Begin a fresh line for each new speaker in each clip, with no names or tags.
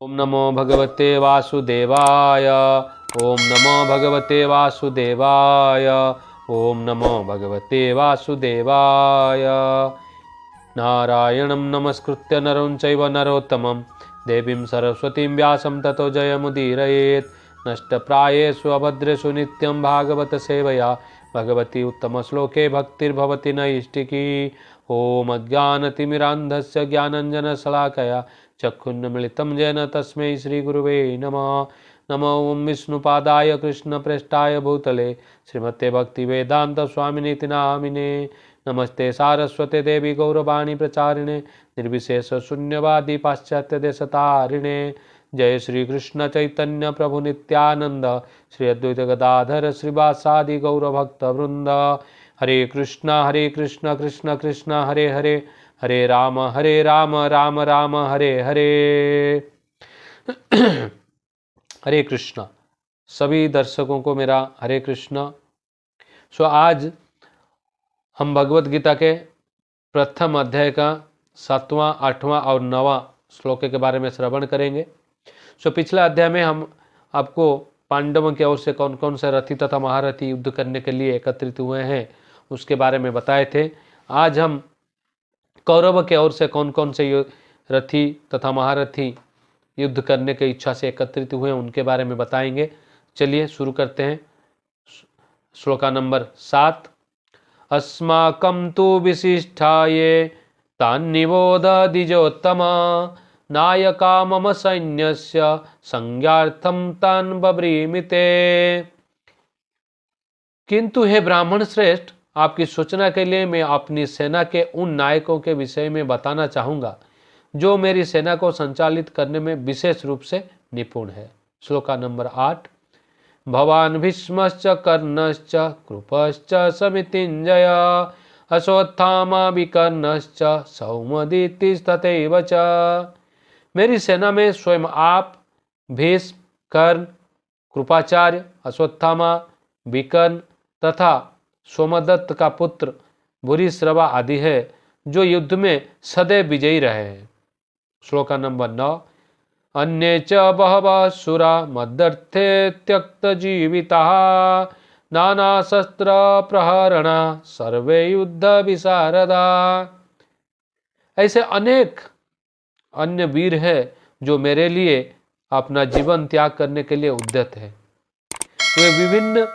ओम नमो भगवते वासुदेवाय। ओम नमो भगवते वासुदेवाय। ओम नमो भगवते वासुदेवाय। नारायणं नमस्कृत्य नरं चैव नरोत्तमं देवीं सरस्वतीं व्यासं ततो जयमुदीरयेत्। नष्टप्रायेषु अभद्रेषु नित्यं भागवत सेवया भगवती उत्तमश्लोके भक्तिर्भवति नैष्टिकी। ॐ अज्ञानतिमिरान्धस्य ज्ञानञ्जनशलाकया चक्षुन्मीलितं येन तस्मै श्रीगुरुवे नमः। नमो ॐ विष्णुपादाय कृष्णप्रेष्ठाय भूतले श्रीमते भक्तिवेदान्तस्वामिनीति नामिने। नमस्ते सारस्वते देवी गौरवाणी प्रचारिणे निर्विशेष शून्यवादी पाश्चात्य देशतारिणे। जय श्री कृष्ण चैतन्य प्रभु नित्यानंद श्री अद्वैत गदाधर श्रीवासादि गौरभक्त वृंद। हरे कृष्ण कृष्ण कृष्ण हरे हरे हरे राम राम राम हरे हरे। हरे कृष्ण। सभी दर्शकों को मेरा हरे कृष्ण। आज हम भगवत गीता के प्रथम अध्याय का 7वां 8वां और 9वां श्लोक के बारे में श्रवण करेंगे। पिछला अध्याय में हम आपको पांडवों की ओर से कौन कौन से रथी तथा महारथी युद्ध करने के लिए एकत्रित हुए हैं उसके बारे में बताए थे। आज हम कौरव के ओर से कौन कौन से रथी तथा महारथी युद्ध करने की इच्छा से एकत्रित हुए उनके बारे में बताएंगे। चलिए शुरू करते हैं। श्लोका नंबर 7। अस्माकं तु विशिष्टाये तान्निबोध द्विजोत्तमा नायका मम सैन्यस्य संज्ञार्थं तान् बब्रीमिते। किंतु हे ब्राह्मण श्रेष्ठ, आपकी सूचना के लिए मैं अपनी सेना के उन नायकों के विषय में बताना चाहूँगा जो मेरी सेना को संचालित करने में विशेष रूप से निपुण है। श्लोका नंबर 8। भवान् भीष्मश्च कर्णश्च कृपश्च समितिञ्जय अश्वत्थामा विकर्णश्च सौमदीतिस्तथैव च। मेरी सेना में स्वयं आप, भीष्म, कर्ण, कृपाचार्य, अश्वत्थामा, विकर्ण तथा सोमदत्त का पुत्र भूरिश्रवा आदि है जो युद्ध में सदैव विजयी रहे हैं। श्लोका नंबर 9। अन्ये च बहवः सुरा मदर्थे त्यक्तजीविताः नानाशस्त्र प्रहरणा सर्वे युद्ध विशारदा। ऐसे अनेक अन्य वीर है जो मेरे लिए अपना जीवन त्याग करने के लिए उद्यत है। वे विभिन्न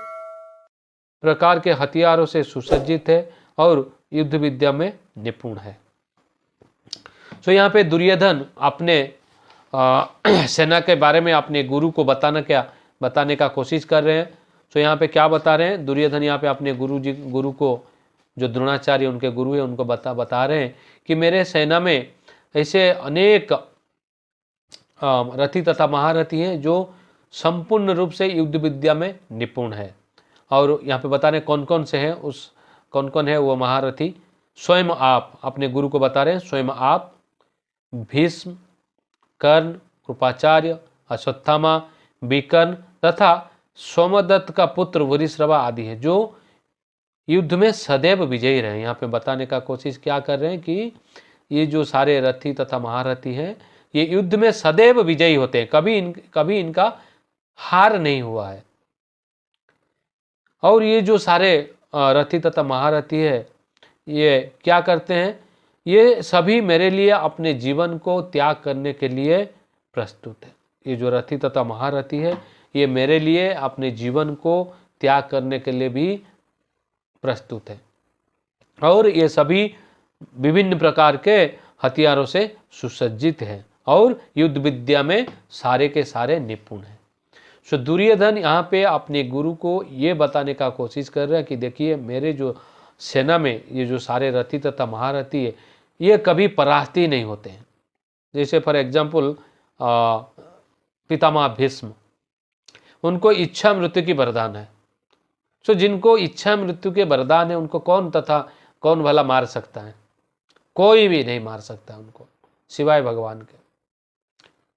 प्रकार के हथियारों से सुसज्जित है और युद्ध विद्या में निपुण है। यहाँ पे दुर्योधन अपने सेना के बारे में अपने गुरु को बताने का कोशिश कर रहे हैं। यहाँ पे क्या बता रहे हैं दुर्योधन? यहाँ पे अपने गुरु को, जो द्रोणाचार्य उनके गुरु है, उनको बता रहे हैं कि मेरे सेना में ऐसे अनेक रथी तथा महारथी हैं जो संपूर्ण रूप से युद्ध विद्या में निपुण है। और यहाँ पे बता रहे हैं कौन कौन से हैं, कौन कौन है वो महारथी। स्वयं आप, अपने गुरु को बता रहे हैं, स्वयं आप, भीष्म, कर्ण, कृपाचार्य, अश्वत्थामा, विकर्ण तथा सोमदत्त का पुत्र भूरिश्रवा आदि है जो युद्ध में सदैव विजयी रहे। यहाँ पे बताने का कोशिश क्या कर रहे हैं कि ये जो सारे रथी तथा महारथी हैं ये युद्ध में सदैव विजयी होते हैं, कभी इनका हार नहीं हुआ है। और ये जो सारे रथी तथा महारथी है ये क्या करते हैं? ये सभी मेरे लिए अपने जीवन को त्याग करने के लिए प्रस्तुत है। ये जो रथी तथा महारथी है ये मेरे लिए अपने जीवन को त्याग करने के लिए भी प्रस्तुत है। और ये सभी विभिन्न प्रकार के हथियारों से सुसज्जित है और युद्ध विद्या में सारे के सारे निपुण हैं। दुर्योधन यहाँ पे अपने गुरु को ये बताने का कोशिश कर रहे हैं कि देखिए मेरे जो सेना में ये जो सारे रथी तथा महारथी है ये कभी परास्त ही नहीं होते हैं। जैसे फॉर एग्जाम्पल पितामह भीष्म, उनको इच्छा मृत्यु की वरदान है। जिनको इच्छा मृत्यु के वरदान है उनको कौन भला मार सकता है? कोई भी नहीं मार सकता उनको सिवाय भगवान के,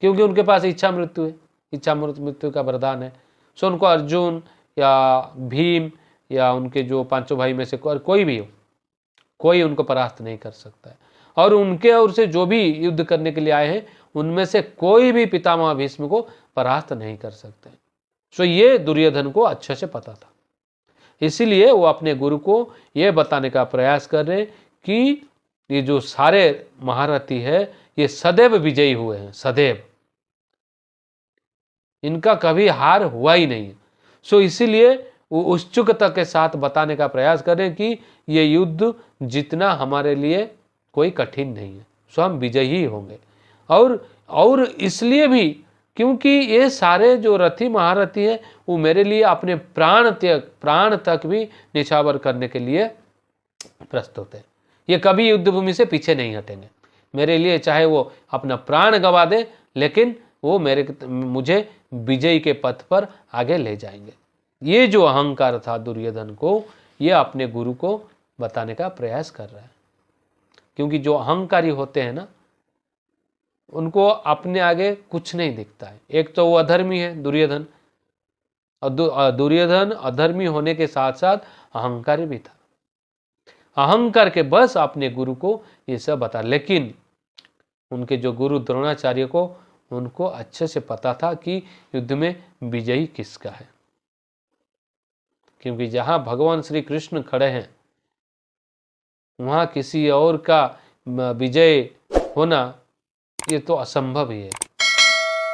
क्योंकि उनके पास इच्छा मृत्यु है, इच्छा मृत्यु का वरदान है। उनको अर्जुन या भीम या उनके जो पांचों भाई में से कोई भी हो, कोई उनको परास्त नहीं कर सकता है। और उनके ओर से जो भी युद्ध करने के लिए आए हैं उनमें से कोई भी पितामह भीष्म को परास्त नहीं कर सकते। सो ये दुर्योधन को अच्छे से पता था, इसीलिए वो अपने गुरु को ये बताने का प्रयास कर रहे कि ये जो सारे महारथी है ये सदैव विजयी हुए हैं, सदैव, इनका कभी हार हुआ ही नहीं। सो इसीलिए वो उत्सुकता के साथ बताने का प्रयास करें कि ये युद्ध जितना हमारे लिए कोई कठिन नहीं है, सो हम विजयी ही होंगे। और इसलिए भी क्योंकि ये सारे जो रथी महारथी हैं वो मेरे लिए अपने प्राण तक भी निछावर करने के लिए प्रस्तुत है। ये कभी युद्ध भूमि से पीछे नहीं हटेंगे मेरे लिए, चाहे वो अपना प्राण गंवा दे, लेकिन वो मुझे विजय के पथ पर आगे ले जाएंगे। ये जो अहंकार था दुर्योधन को, ये अपने गुरु को बताने का प्रयास कर रहा है। क्योंकि जो अहंकारी होते हैं ना, उनको अपने आगे कुछ नहीं दिखता है। एक तो वो अधर्मी है दुर्योधन, और दुर्योधन अधर्मी होने के साथ साथ अहंकारी भी था। अहंकार के बस अपने गुरु को ये सब बता, लेकिन उनके जो गुरु द्रोणाचार्य को, उनको अच्छे से पता था कि युद्ध में विजयी किसका है। क्योंकि जहां भगवान श्री कृष्ण खड़े हैं वहां किसी और का विजय होना ये तो असंभव ही है।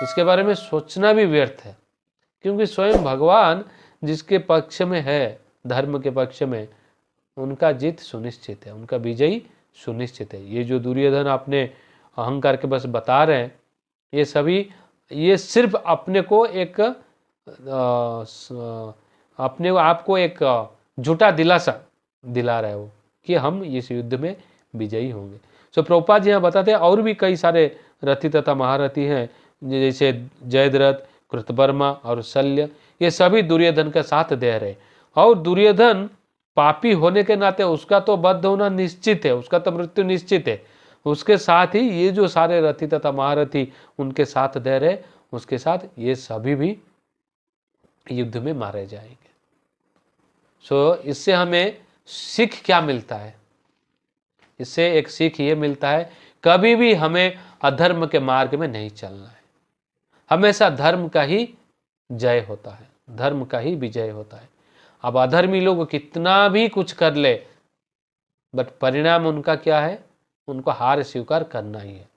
इसके बारे में सोचना भी व्यर्थ है, क्योंकि स्वयं भगवान जिसके पक्ष में है, धर्म के पक्ष में, उनका जीत सुनिश्चित है, उनका विजयी सुनिश्चित है। ये जो दुर्योधन अपने अहंकार के बस बता रहे हैं, ये सभी ये सिर्फ अपने को एक अपने आप को एक झूठा दिलासा दिला रहे हो कि हम इस युद्ध में विजयी होंगे। सो प्रभुपाद जी यहाँ बताते हैं और भी कई सारे रथी तथा महारथी हैं, जैसे जयद्रथ, कृतवर्मा और शल्य, ये सभी दुर्योधन का साथ दे रहे। और दुर्योधन पापी होने के नाते उसका तो बद्ध होना निश्चित है, उसका तो मृत्यु निश्चित है। उसके साथ ही ये जो सारे रथी तथा महारथी उनके साथ दे रहे, उसके साथ ये सभी भी युद्ध में मारे जाएंगे। सो इससे हमें सीख क्या मिलता है? इससे एक सीख ये मिलता है, कभी भी हमें अधर्म के मार्ग में नहीं चलना है। हमेशा धर्म का ही जय होता है, धर्म का ही विजय होता है। अब अधर्मी लोग कितना भी कुछ कर ले, बट परिणाम उनका क्या है? उनको हार स्वीकार करना ही है।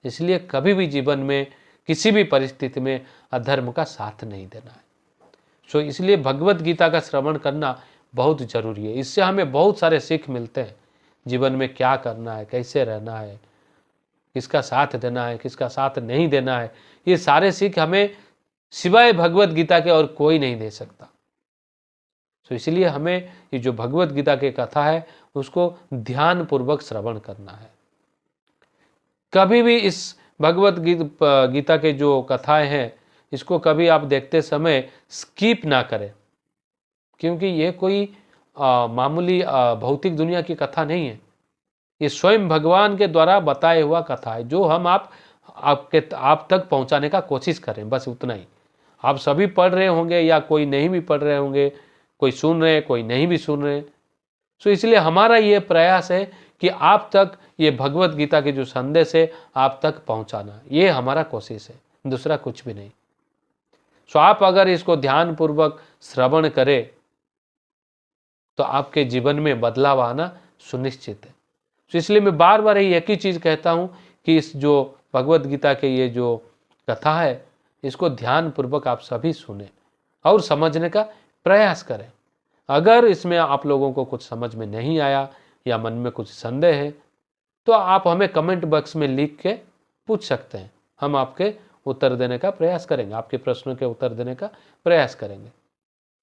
इसलिए कभी भी जीवन में किसी भी परिस्थिति में अधर्म का साथ नहीं देना है। सो इसलिए भगवत गीता का श्रवण करना बहुत जरूरी है। इससे हमें बहुत सारे सीख मिलते हैं, जीवन में क्या करना है, कैसे रहना है, किसका साथ देना है, किसका साथ नहीं देना है। ये सारे सीख हमें सिवाय भगवत गीता के और कोई नहीं दे सकता। तो इसलिए हमें ये जो भगवत गीता की कथा है उसको ध्यान पूर्वक श्रवण करना है। कभी भी इस भगवत गीता के जो कथाएं हैं इसको कभी आप देखते समय स्किप ना करें, क्योंकि ये कोई मामूली भौतिक दुनिया की कथा नहीं है। ये स्वयं भगवान के द्वारा बताया हुआ कथा है, जो हम आप तक पहुंचाने का कोशिश करें, बस उतना ही। आप सभी पढ़ रहे होंगे या कोई नहीं भी पढ़ रहे होंगे, कोई सुन रहे, कोई नहीं भी सुन रहे। सो इसलिए हमारा ये प्रयास है कि आप तक ये भगवत गीता के जो संदेश है आप तक पहुंचाना, ये हमारा कोशिश है, दूसरा कुछ भी नहीं। सो आप अगर इसको ध्यान पूर्वक श्रवण करें तो आपके जीवन में बदलाव आना सुनिश्चित है। तो इसलिए मैं बार बार एक ही चीज़ कहता हूँ कि इस जो भगवत गीता के ये जो कथा है इसको ध्यान पूर्वक आप सभी सुने और समझने का प्रयास करें। अगर इसमें आप लोगों को कुछ समझ में नहीं आया या मन में कुछ संदेह है तो आप हमें कमेंट बॉक्स में लिख के पूछ सकते हैं, हम आपके उत्तर देने का प्रयास करेंगे, आपके प्रश्नों के उत्तर देने का प्रयास करेंगे।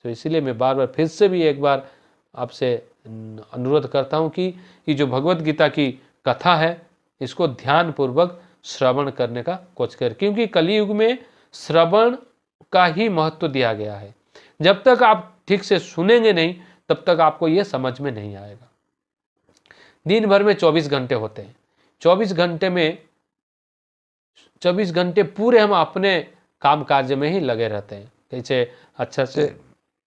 तो इसीलिए मैं बार बार फिर से भी एक बार आपसे अनुरोध करता हूं कि ये जो भगवत गीता की कथा है इसको ध्यान पूर्वक श्रवण करने का कोशिश करें, क्योंकि कलयुग में श्रवण का ही महत्व दिया गया है। जब तक आप ठीक से सुनेंगे नहीं तब तक आपको ये समझ में नहीं आएगा। दिन भर में 24 घंटे होते हैं, 24 घंटे में 24 घंटे पूरे हम अपने काम कार्य में ही लगे रहते हैं, कैसे अच्छा से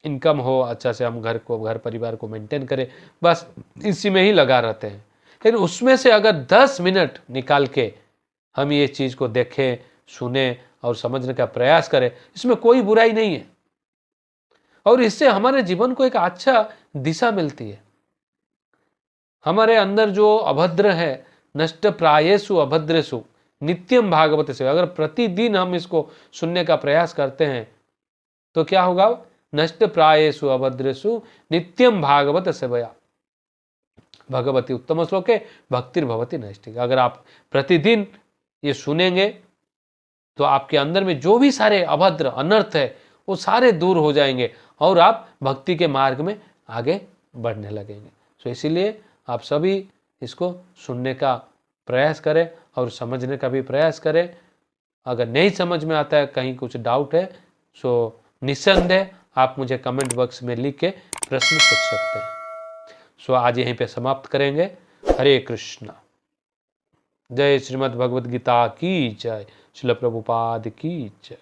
इनकम हो, अच्छा से हम घर परिवार को मेंटेन करें, बस इसी में ही लगा रहते हैं। लेकिन उसमें से अगर 10 मिनट निकाल के हम ये चीज़ को देखें, सुने और समझने का प्रयास करें, इसमें कोई बुराई नहीं है और इससे हमारे जीवन को एक अच्छा दिशा मिलती है। हमारे अंदर जो अभद्र है, नष्ट प्रायेषु अभद्रेषु नित्यम भागवत सेवा, अगर प्रतिदिन हम इसको सुनने का प्रयास करते हैं तो क्या होगा? नष्ट प्रायेषु अभद्रेषु नित्यम भागवत सेवया भगवती उत्तम श्लोके भक्तिर्भवति नैष्ठिका। अगर आप प्रतिदिन ये सुनेंगे तो आपके अंदर में जो भी सारे अभद्र अनर्थ है वो सारे दूर हो जाएंगे और आप भक्ति के मार्ग में आगे बढ़ने लगेंगे। तो इसीलिए आप सभी इसको सुनने का प्रयास करें और समझने का भी प्रयास करें। अगर नहीं समझ में आता है, कहीं कुछ डाउट है, सो निस्संदेह आप मुझे कमेंट बॉक्स में लिख के प्रश्न पूछ सकते हैं। सो आज यहीं पे समाप्त करेंगे। हरे कृष्णा। जय श्रीमद् भगवद गीता की जय। श्रील प्रभुपाद की जय।